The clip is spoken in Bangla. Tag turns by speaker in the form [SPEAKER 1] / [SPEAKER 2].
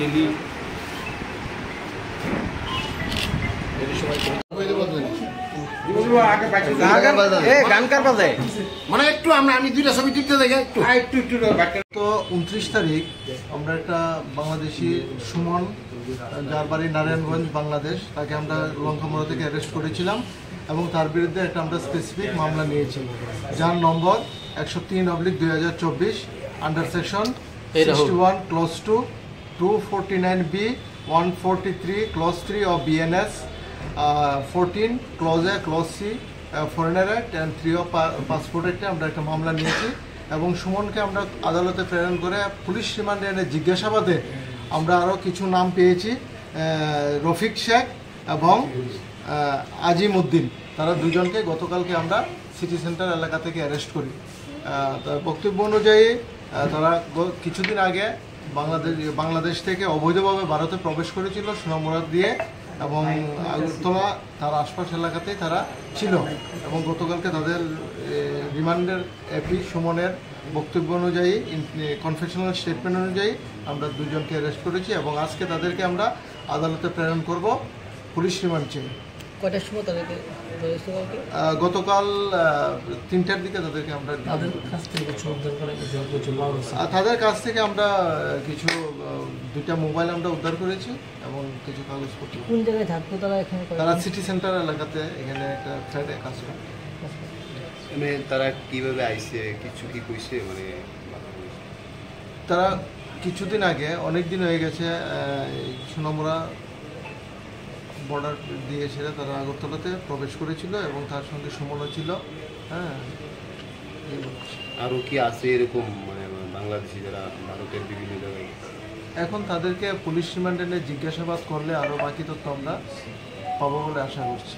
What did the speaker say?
[SPEAKER 1] ডেলি
[SPEAKER 2] মানে একটু আমি দুইটা ছবি তুলতে দেখে একটু
[SPEAKER 3] তো 29 তারিখ আমরা একটা বাংলাদেশি সুমন, যার বাড়ি নারায়ণগঞ্জ বাংলাদেশ, তাকে আমরা লঙ্কামোড়া থেকে অ্যারেস্ট করেছিলাম এবং তার বিরুদ্ধে একটা আমরা স্পেসিফিক মামলা নিয়েছি, যার নম্বর 103/2024 under section 61 clause 2 249B 143 clause 3 of BNS 14 clause A clause C foreigner act and 3 of passport অ্যাক্টে আমরা একটা মামলা নিয়েছি এবং সুমনকে আমরা আদালতে প্রেরণ করে পুলিশ রিমান্ডে এনে জিজ্ঞাসাবাদে আমরা আরও কিছু নাম পেয়েছি, রফিক শেখ এবং আজিম উদ্দিন, তারা দুজনকে গতকালকে আমরা সিটি সেন্টার এলাকা থেকে অ্যারেস্ট করি। তার বক্তব্য অনুযায়ী তারা কিছুদিন আগে বাংলাদেশ থেকে অবৈধভাবে ভারতে প্রবেশ করেছিল সোনামুড়া দিয়ে এবং আগরতলা তার আশপাশ এলাকাতেই তারা ছিল এবং গতকালকে তাদের রিমান্ডের এপি সুমনের বক্তব্য অনুযায়ী কনফেশনাল স্টেটমেন্ট অনুযায়ী আমরা দুজনকে অ্যারেস্ট করেছি এবং আজকে তাদেরকে আমরা আদালতে প্রেরণ করব পুলিশ রিমান্ড চেয়ে।
[SPEAKER 4] কয়টার সময় তাদেরকে
[SPEAKER 3] গতকাল 3টার দিকে তাদেরকে আমরা তাদের কাছ থেকে আমরা কিছু 2টা মোবাইল আমরা উদ্ধার করেছি এবং কিছু কাগজপত্র।
[SPEAKER 4] কোন জায়গায় থাকতো তারা? এখানে
[SPEAKER 3] তারা সিটি সেন্টার এলাকাতে এখানে একটা ফ্ল্যাটে কাজ করে।
[SPEAKER 1] মানে তারা কিভাবে আইছে কিছু কি কইছে? মানে
[SPEAKER 3] তারা কিছুদিন আগে, অনেক দিন হয়ে গেছে, সোনামুড়া বর্ডার দিয়ে ছেড়ে তারা আগরতলাতে প্রবেশ করেছিল এবং তার সঙ্গে সুমনও ছিল। হ্যাঁ,
[SPEAKER 1] আরও কি আছে এরকম মানে বাংলাদেশি যারা ভারতের বিভিন্ন জায়গায়?
[SPEAKER 3] এখন তাদেরকে পুলিশ রিমান্ডে জিজ্ঞাসাবাদ করলে আরও বাকি তথ্য আমরা পাবো বলে আশা করছি।